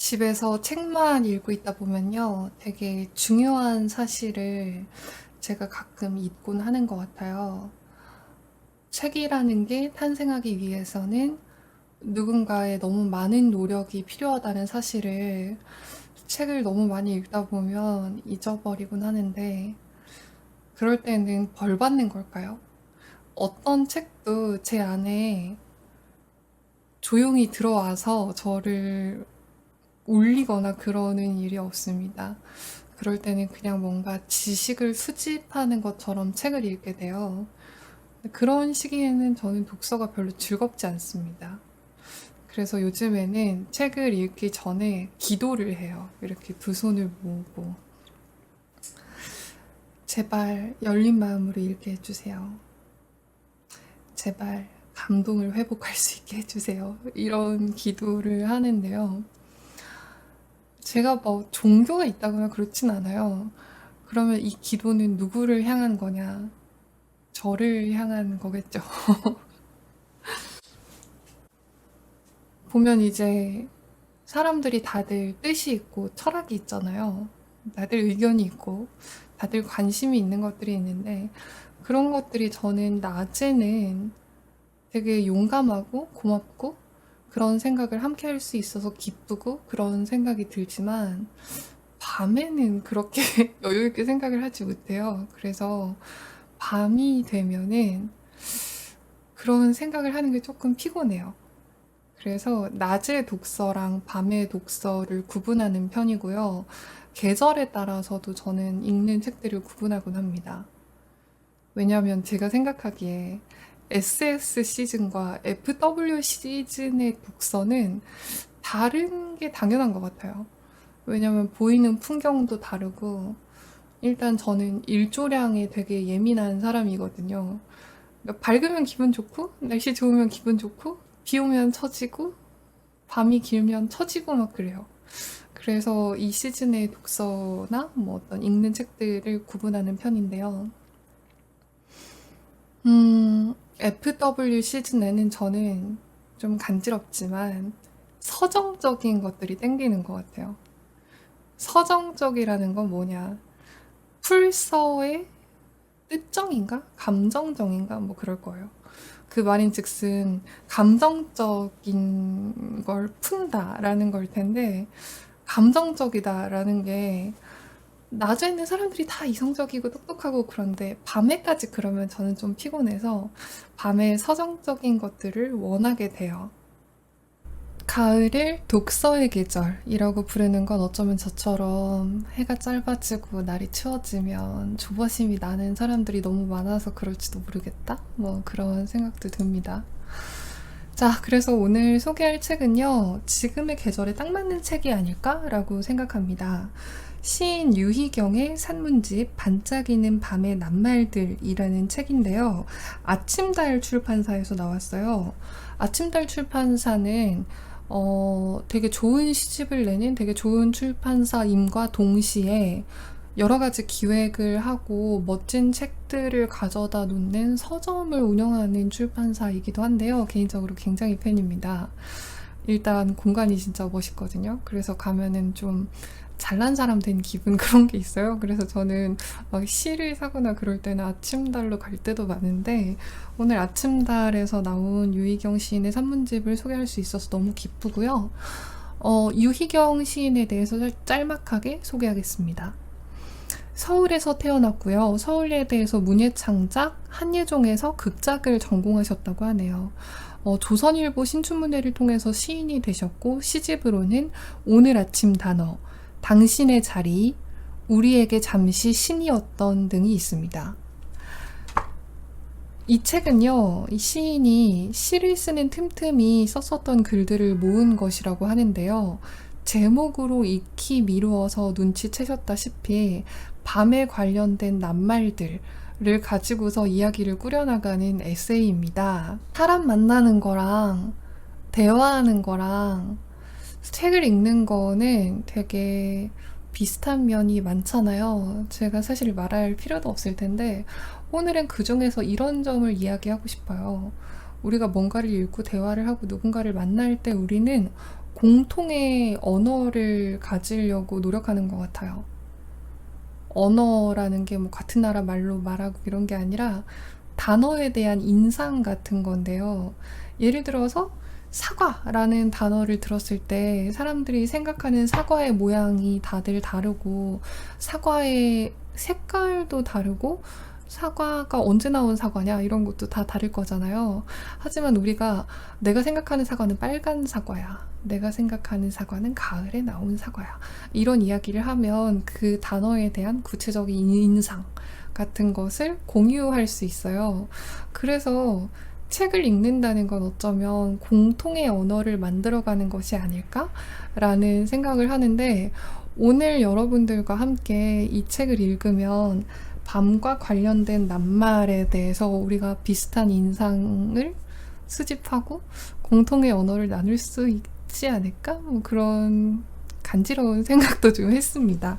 집에서 책만 읽고 있다 보면요. 되게 중요한 사실을 제가 가끔 잊곤 하는 것 같아요. 책이라는 게 탄생하기 위해서는 누군가의 너무 많은 노력이 필요하다는 사실을 책을 너무 많이 읽다 보면 잊어버리곤 하는데, 그럴 때는 벌 받는 걸까요? 어떤 책도 제 안에 조용히 들어와서 저를 울리거나 그러는 일이 없습니다. 그럴 때는 그냥 뭔가 지식을 수집하는 것처럼 책을 읽게 돼요. 그런 시기에는 저는 독서가 별로 즐겁지 않습니다. 그래서 요즘에는 책을 읽기 전에 기도를 해요. 이렇게 두 손을 모으고. 제발 열린 마음으로 읽게 해주세요. 제발 감동을 회복할 수 있게 해주세요. 이런 기도를 하는데요. 제가 뭐 종교가 있다거나 그렇진 않아요. 그러면 이 기도는 누구를 향한 거냐? 저를 향한 거겠죠. 보면 이제 사람들이 다들 뜻이 있고 철학이 있잖아요. 다들 의견이 있고 다들 관심이 있는 것들이 있는데, 그런 것들이 저는 낮에는 되게 용감하고 고맙고 그런 생각을 함께 할 수 있어서 기쁘고 그런 생각이 들지만, 밤에는 그렇게 여유 있게 생각을 하지 못해요. 그래서 밤이 되면은 그런 생각을 하는 게 조금 피곤해요. 그래서 낮의 독서랑 밤의 독서를 구분하는 편이고요. 계절에 따라서도 저는 읽는 책들을 구분하곤 합니다. 왜냐하면 제가 생각하기에 SS 시즌과 FW 시즌의 독서는 다른 게 당연한 것 같아요. 왜냐면 보이는 풍경도 다르고, 일단 저는 일조량에 되게 예민한 사람이거든요. 그러니까 밝으면 기분 좋고, 날씨 좋으면 기분 좋고, 비 오면 처지고, 밤이 길면 처지고 막 그래요. 그래서 이 시즌의 독서나 뭐 어떤 읽는 책들을 구분하는 편인데요. FW 시즌에는 저는 좀 간지럽지만 서정적인 것들이 땡기는 것 같아요. 서정적이라는 건 뭐냐? 풀서의 뜻정인가? 감정정인가? 뭐 그럴 거예요. 그 말인즉슨 감정적인 걸 푼다라는 걸 텐데, 감정적이다라는 게 낮에는 사람들이 다 이성적이고 똑똑하고 그런데 밤에까지 그러면 저는 좀 피곤해서 밤에 서정적인 것들을 원하게 돼요. 가을을 독서의 계절이라고 부르는 건 어쩌면 저처럼 해가 짧아지고 날이 추워지면 조바심이 나는 사람들이 너무 많아서 그럴지도 모르겠다? 뭐 그런 생각도 듭니다. 자, 그래서 오늘 소개할 책은요, 지금의 계절에 딱 맞는 책이 아닐까라고 생각합니다. 시인 유희경의 산문집 반짝이는 밤의 낱말들이라는 책인데요. 아침달 출판사에서 나왔어요. 아침달 출판사는 되게 좋은 시집을 내는 되게 좋은 출판사임과 동시에 여러 가지 기획을 하고 멋진 책들을 가져다 놓는 서점을 운영하는 출판사이기도 한데요. 개인적으로 굉장히 팬입니다. 일단 공간이 진짜 멋있거든요. 그래서 가면은 좀 잘난 사람 된 기분 그런 게 있어요. 그래서 저는 막 시를 사거나 그럴 때는 아침달로 갈 때도 많은데, 오늘 아침달에서 나온 유희경 시인의 산문집을 소개할 수 있어서 너무 기쁘고요. 유희경 시인에 대해서 짤막하게 소개하겠습니다. 서울에서 태어났고요. 서울예대에서 문예창작, 한예종에서 극작을 전공하셨다고 하네요. 조선일보 신춘문예를 통해서 시인이 되셨고, 시집으로는 오늘 아침 단어, 당신의 자리, 우리에게 잠시 신이었던 등이 있습니다. 이 책은요, 이 시인이 시를 쓰는 틈틈이 썼었던 글들을 모은 것이라고 하는데요. 제목으로 익히 미루어서 눈치채셨다시피 밤에 관련된 낱말들을 가지고서 이야기를 꾸려나가는 에세이입니다. 사람 만나는 거랑 대화하는 거랑 책을 읽는 거는 되게 비슷한 면이 많잖아요. 제가 사실 말할 필요도 없을 텐데, 오늘은 그 중에서 이런 점을 이야기하고 싶어요. 우리가 뭔가를 읽고 대화를 하고 누군가를 만날 때 우리는 공통의 언어를 가지려고 노력하는 것 같아요. 언어라는 게 뭐 같은 나라 말로 말하고 이런 게 아니라 단어에 대한 인상 같은 건데요. 예를 들어서 사과라는 단어를 들었을 때 사람들이 생각하는 사과의 모양이 다들 다르고 사과의 색깔도 다르고 사과가 언제 나온 사과냐 이런 것도 다 다를 거잖아요. 하지만 우리가 내가 생각하는 사과는 빨간 사과야. 내가 생각하는 사과는 가을에 나온 사과야. 이런 이야기를 하면 그 단어에 대한 구체적인 인상 같은 것을 공유할 수 있어요. 그래서 책을 읽는다는 건 어쩌면 공통의 언어를 만들어가는 것이 아닐까라는 생각을 하는데 오늘 여러분들과 함께 이 책을 읽으면 밤과 관련된 낱말에 대해서 우리가 비슷한 인상을 수집하고 공통의 언어를 나눌 수 있지 않을까? 뭐 그런 간지러운 생각도 좀 했습니다.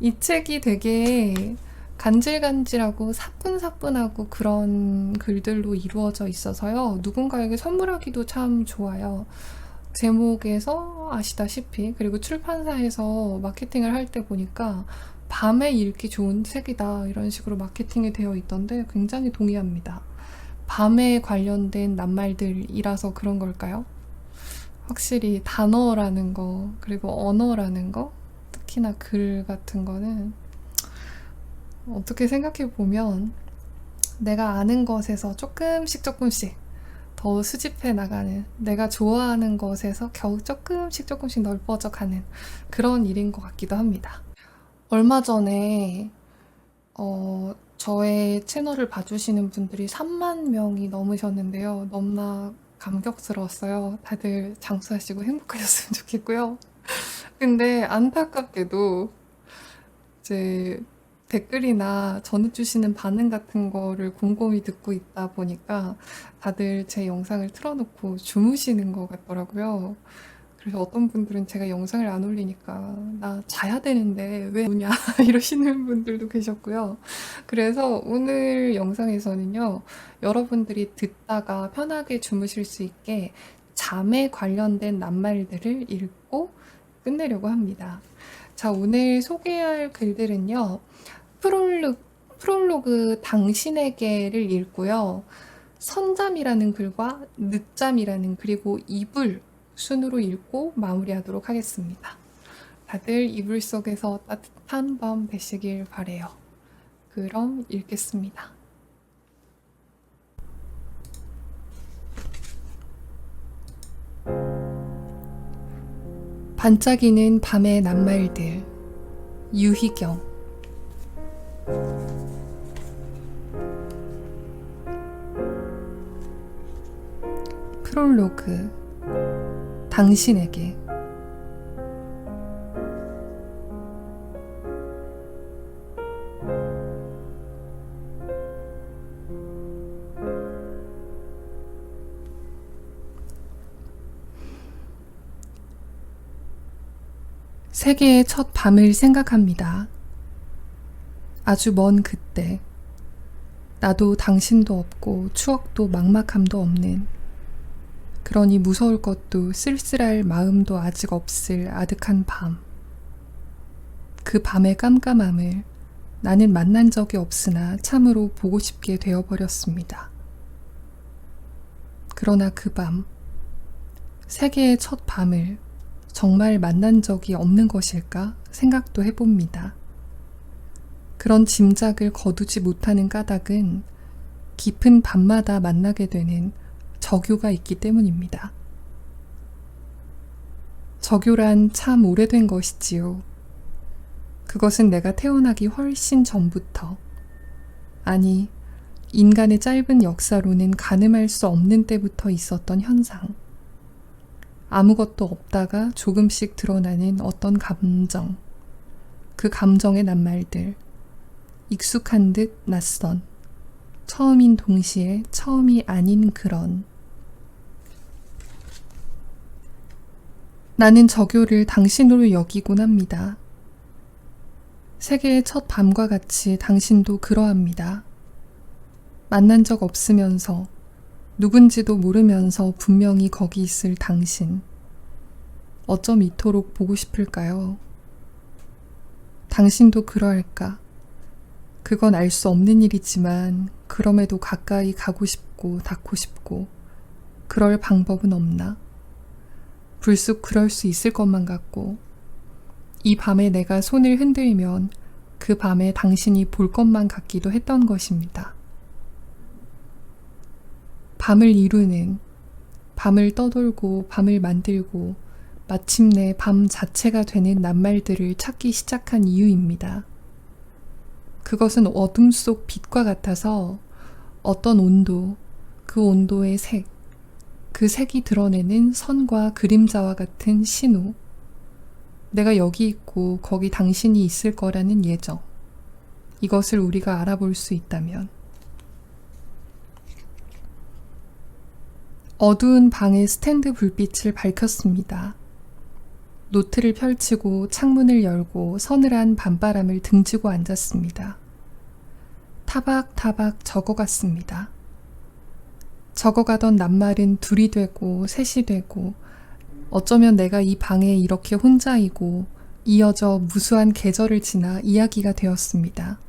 이 책이 되게 간질간질하고 사뿐사뿐하고 그런 글들로 이루어져 있어서요. 누군가에게 선물하기도 참 좋아요. 제목에서 아시다시피 그리고 출판사에서 마케팅을 할 때 보니까 밤에 읽기 좋은 책이다 이런 식으로 마케팅이 되어 있던데 굉장히 동의합니다. 밤에 관련된 낱말들이라서 그런 걸까요? 확실히 단어라는 거 그리고 언어라는 거 특히나 글 같은 거는 어떻게 생각해 보면 내가 아는 것에서 조금씩 더 수집해 나가는 내가 좋아하는 것에서 겨우 조금씩 넓어져 가는 그런 일인 것 같기도 합니다. 얼마 전에 저의 채널을 봐주시는 분들이 3만 명이 넘으셨는데요. 너무나 감격스러웠어요. 다들 장수하시고 행복하셨으면 좋겠고요. 근데 안타깝게도 이제 댓글이나 전해주시는 반응 같은 거를 곰곰이 듣고 있다 보니까 다들 제 영상을 틀어놓고 주무시는 것 같더라고요. 그래서 어떤 분들은 제가 영상을 안 올리니까 나 자야 되는데 왜 오냐 이러시는 분들도 계셨고요. 그래서 오늘 영상에서는요, 여러분들이 듣다가 편하게 주무실 수 있게 잠에 관련된 낱말들을 읽고 끝내려고 합니다. 자, 오늘 소개할 글들은요, 프롤로그 당신에게를 읽고요. 선잠이라는 글과 늦잠이라는 그리고 이불 순으로 읽고 마무리하도록 하겠습니다. 다들 이불 속에서 따뜻한 밤 되시길 바래요. 그럼 읽겠습니다. 반짝이는 밤의 낱말들 유희경 프롤로그 당신에게 세계의 첫 밤을 생각합니다. 아주 먼 그때 나도 당신도 없고 추억도 막막함도 없는 그러니 무서울 것도 쓸쓸할 마음도 아직 없을 아득한 밤. 그 밤의 깜깜함을 나는 만난 적이 없으나 참으로 보고 싶게 되어버렸습니다. 그러나 그 밤, 세계의 첫 밤을 정말 만난 적이 없는 것일까 생각도 해봅니다. 그런 짐작을 거두지 못하는 까닭은 깊은 밤마다 만나게 되는 적요가 있기 때문입니다. 적요란 참 오래된 것이지요. 그것은 내가 태어나기 훨씬 전부터, 아니, 인간의 짧은 역사로는 가늠할 수 없는 때부터 있었던 현상. 아무것도 없다가 조금씩 드러나는 어떤 감정. 그 감정의 낱말들. 익숙한 듯 낯선. 처음인 동시에 처음이 아닌 그런. 나는 적요를 당신으로 여기곤 합니다. 세계의 첫 밤과 같이 당신도 그러합니다. 만난 적 없으면서 누군지도 모르면서 분명히 거기 있을 당신. 어쩜 이토록 보고 싶을까요? 당신도 그러할까? 그건 알 수 없는 일이지만 그럼에도 가까이 가고 싶고 닿고 싶고 그럴 방법은 없나? 불쑥 그럴 수 있을 것만 같고 이 밤에 내가 손을 흔들면 그 밤에 당신이 볼 것만 같기도 했던 것입니다. 밤을 이루는, 밤을 떠돌고 밤을 만들고 마침내 밤 자체가 되는 낱말들을 찾기 시작한 이유입니다. 그것은 어둠 속 빛과 같아서 어떤 온도, 그 온도의 색, 그 색이 드러내는 선과 그림자와 같은 신호, 내가 여기 있고 거기 당신이 있을 거라는 예정, 이것을 우리가 알아볼 수 있다면. 어두운 방의 스탠드 불빛을 밝혔습니다. 노트를 펼치고 창문을 열고 서늘한 밤바람을 등지고 앉았습니다. 타박타박 적어갔습니다. 적어가던 낱말은 둘이 되고 셋이 되고 어쩌면 내가 이 방에 이렇게 혼자이고 이어져 무수한 계절을 지나 이야기가 되었습니다.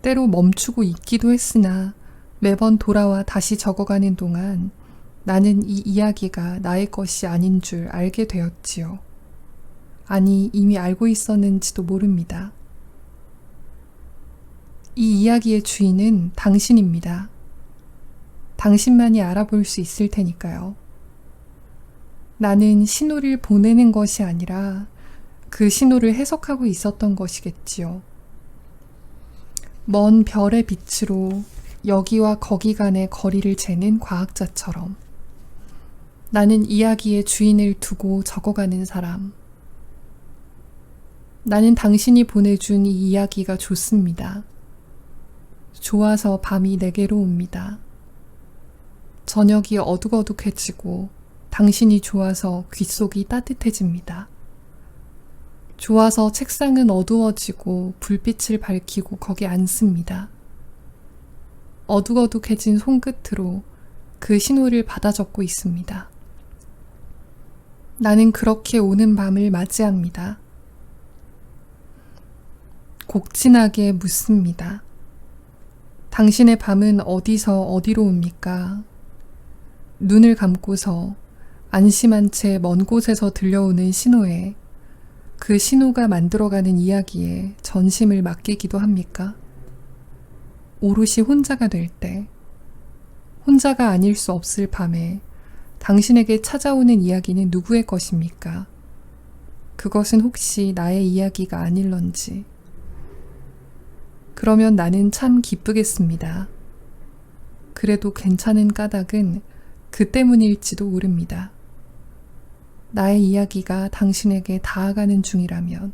때로 멈추고 있기도 했으나 매번 돌아와 다시 적어가는 동안 나는 이 이야기가 나의 것이 아닌 줄 알게 되었지요. 아니, 이미 알고 있었는지도 모릅니다. 이 이야기의 주인은 당신입니다. 당신만이 알아볼 수 있을 테니까요. 나는 신호를 보내는 것이 아니라 그 신호를 해석하고 있었던 것이겠지요. 먼 별의 빛으로 여기와 거기 간의 거리를 재는 과학자처럼 나는 이야기의 주인을 두고 적어가는 사람. 나는 당신이 보내준 이 이야기가 좋습니다. 좋아서 밤이 내게로 옵니다. 저녁이 어둑어둑해지고 당신이 좋아서 귓속이 따뜻해집니다. 좋아서 책상은 어두워지고 불빛을 밝히고 거기 앉습니다. 어둑어둑해진 손끝으로 그 신호를 받아 적고 있습니다. 나는 그렇게 오는 밤을 맞이합니다. 곡진하게 묻습니다. 당신의 밤은 어디서 어디로 옵니까? 눈을 감고서 안심한 채 먼 곳에서 들려오는 신호에 그 신호가 만들어가는 이야기에 전심을 맡기기도 합니까? 오롯이 혼자가 될 때, 혼자가 아닐 수 없을 밤에 당신에게 찾아오는 이야기는 누구의 것입니까? 그것은 혹시 나의 이야기가 아닐런지. 그러면 나는 참 기쁘겠습니다. 그래도 괜찮은 까닭은 그 때문일지도 모릅니다. 나의 이야기가 당신에게 닿아가는 중이라면.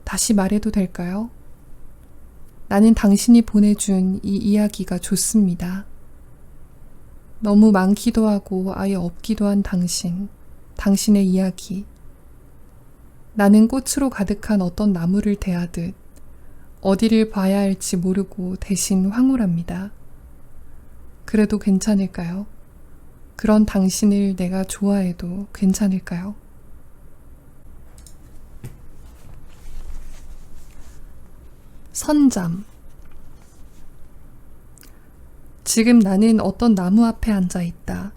다시 말해도 될까요? 나는 당신이 보내준 이 이야기가 좋습니다. 너무 많기도 하고 아예 없기도 한 당신의 이야기. 나는 꽃으로 가득한 어떤 나무를 대하듯 어디를 봐야 할지 모르고 대신 황홀합니다. 그래도 괜찮을까요? 그런 당신을 내가 좋아해도 괜찮을까요? 선잠. 지금 나는 어떤 나무 앞에 앉아 있다.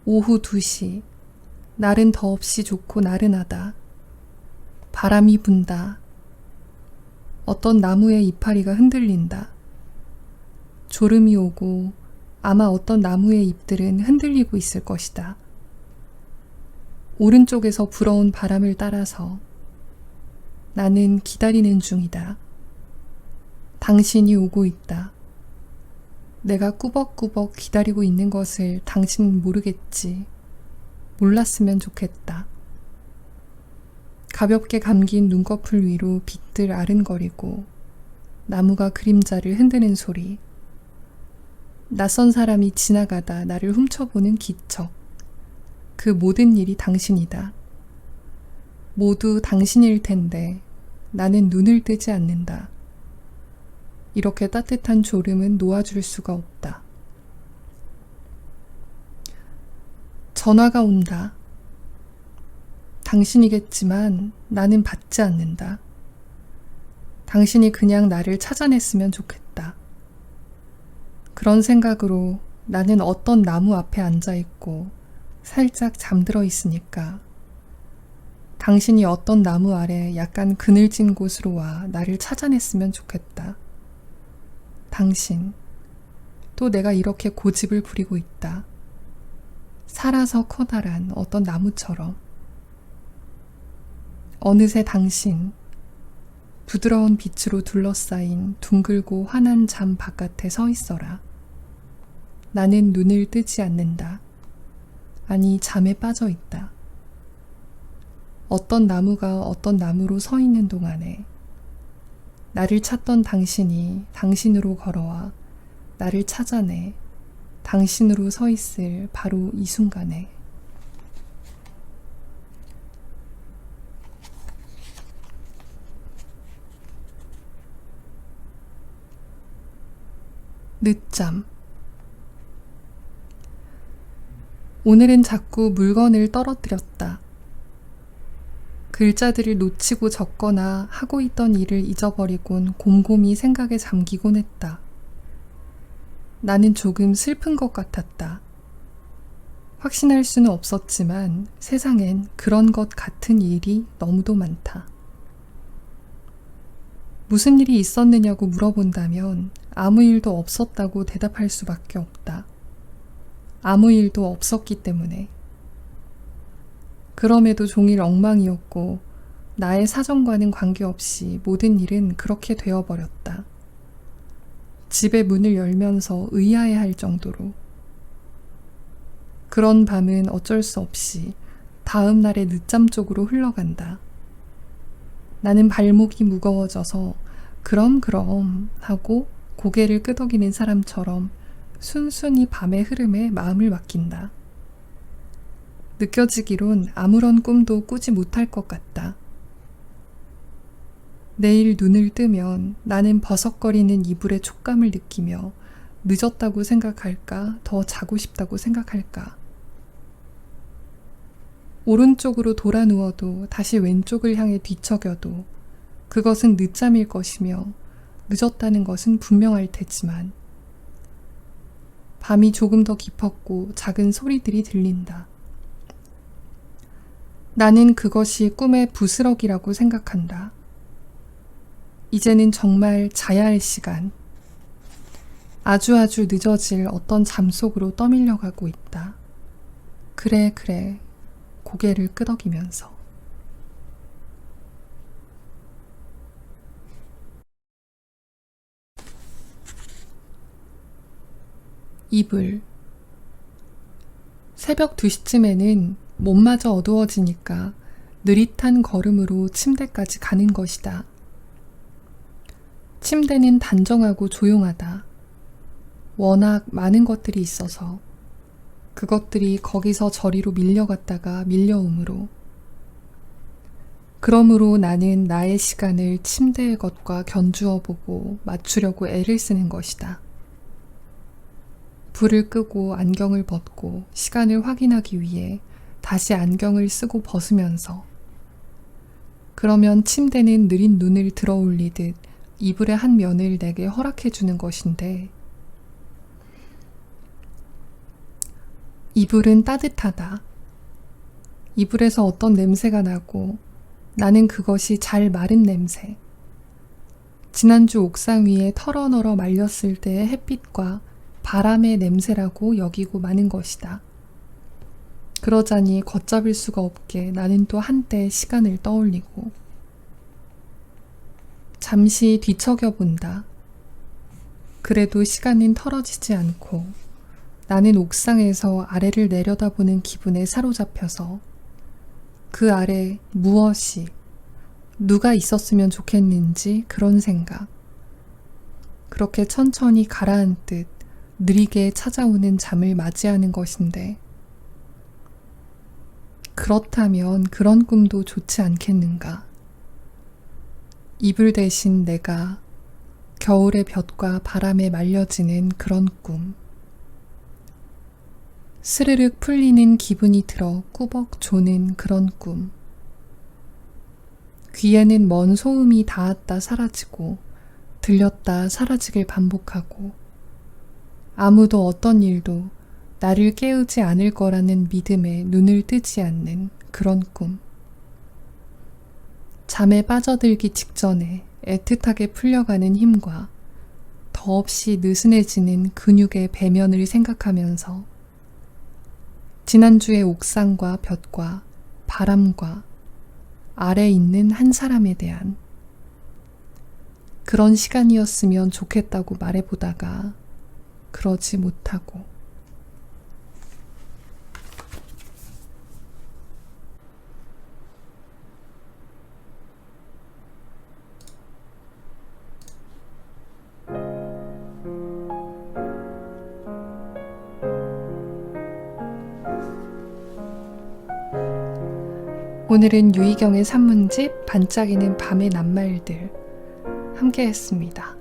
오후 2시. 날은 더없이 좋고 나른하다. 바람이 분다. 어떤 나무의 이파리가 흔들린다. 졸음이 오고 아마 어떤 나무의 잎들은 흔들리고 있을 것이다. 오른쪽에서 불어온 바람을 따라서 나는 기다리는 중이다. 당신이 오고 있다. 내가 꾸벅꾸벅 기다리고 있는 것을 당신은 모르겠지. 몰랐으면 좋겠다. 가볍게 감긴 눈꺼풀 위로 빛들 아른거리고 나무가 그림자를 흔드는 소리. 낯선 사람이 지나가다 나를 훔쳐보는 기척. 그 모든 일이 당신이다. 모두 당신일 텐데 나는 눈을 뜨지 않는다. 이렇게 따뜻한 졸음은 놓아줄 수가 없다. 전화가 온다. 당신이겠지만 나는 받지 않는다. 당신이 그냥 나를 찾아냈으면 좋겠다. 그런 생각으로 나는 어떤 나무 앞에 앉아있고 살짝 잠들어 있으니까 당신이 어떤 나무 아래 약간 그늘진 곳으로 와 나를 찾아냈으면 좋겠다. 당신, 또 내가 이렇게 고집을 부리고 있다. 살아서 커다란 어떤 나무처럼. 어느새 당신, 부드러운 빛으로 둘러싸인 둥글고 환한 잠 바깥에 서 있어라. 나는 눈을 뜨지 않는다. 아니, 잠에 빠져 있다. 어떤 나무가 어떤 나무로 서 있는 동안에 나를 찾던 당신이 당신으로 걸어와 나를 찾아내 당신으로 서 있을 바로 이 순간에 늦잠. 오늘은 자꾸 물건을 떨어뜨렸다. 글자들을 놓치고 적거나 하고 있던 일을 잊어버리곤 곰곰이 생각에 잠기곤 했다. 나는 조금 슬픈 것 같았다. 확신할 수는 없었지만 세상엔 그런 것 같은 일이 너무도 많다. 무슨 일이 있었느냐고 물어본다면 아무 일도 없었다고 대답할 수밖에 없다. 아무 일도 없었기 때문에. 그럼에도 종일 엉망이었고 나의 사정과는 관계없이 모든 일은 그렇게 되어버렸다. 집의 문을 열면서 의아해할 정도로. 그런 밤은 어쩔 수 없이 다음 날의 늦잠 쪽으로 흘러간다. 나는 발목이 무거워져서 그럼 하고 고개를 끄덕이는 사람처럼 순순히 밤의 흐름에 마음을 맡긴다. 느껴지기론 아무런 꿈도 꾸지 못할 것 같다. 내일 눈을 뜨면 나는 버석거리는 이불의 촉감을 느끼며 늦었다고 생각할까, 더 자고 싶다고 생각할까. 오른쪽으로 돌아 누워도 다시 왼쪽을 향해 뒤척여도 그것은 늦잠일 것이며 늦었다는 것은 분명할 테지만 밤이 조금 더 깊었고 작은 소리들이 들린다. 나는 그것이 꿈의 부스럭이라고 생각한다. 이제는 정말 자야 할 시간. 아주 늦어질 어떤 잠 속으로 떠밀려가고 있다. 그래. 고개를 끄덕이면서. 이불. 새벽 2시쯤에는 몸마저 어두워지니까 느릿한 걸음으로 침대까지 가는 것이다. 침대는 단정하고 조용하다. 워낙 많은 것들이 있어서 그것들이 거기서 저리로 밀려갔다가 밀려오므로. 그러므로 나는 나의 시간을 침대의 것과 견주어 보고 맞추려고 애를 쓰는 것이다. 불을 끄고 안경을 벗고 시간을 확인하기 위해 다시 안경을 쓰고 벗으면서. 그러면 침대는 느린 눈을 들어 올리듯 이불의 한 면을 내게 허락해 주는 것인데 이불은 따뜻하다. 이불에서 어떤 냄새가 나고 나는 그것이 잘 마른 냄새. 지난주 옥상 위에 털어널어 말렸을 때의 햇빛과 바람의 냄새라고 여기고 마는 것이다. 그러자니 걷잡을 수가 없게 나는 또 한때 시간을 떠올리고 잠시 뒤척여 본다. 그래도 시간은 털어지지 않고 나는 옥상에서 아래를 내려다보는 기분에 사로잡혀서 그 아래 무엇이, 누가 있었으면 좋겠는지 그런 생각. 그렇게 천천히 가라앉듯 느리게 찾아오는 잠을 맞이하는 것인데 그렇다면 그런 꿈도 좋지 않겠는가? 이불 대신 내가 겨울의 볕과 바람에 말려지는 그런 꿈. 스르륵 풀리는 기분이 들어 꾸벅 조는 그런 꿈. 귀에는 먼 소음이 닿았다 사라지고 들렸다 사라지길 반복하고 아무도 어떤 일도 나를 깨우지 않을 거라는 믿음에 눈을 뜨지 않는 그런 꿈. 잠에 빠져들기 직전에 애틋하게 풀려가는 힘과 더없이 느슨해지는 근육의 배면을 생각하면서 지난주의 옥상과 볕과 바람과 아래 있는 한 사람에 대한 그런 시간이었으면 좋겠다고 말해보다가 그러지 못하고 오늘은 유희경의 산문집 반짝이는 밤의 낱말들 함께 했습니다.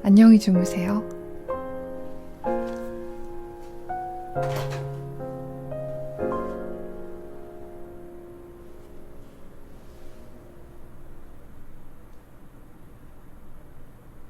안녕히 주무세요.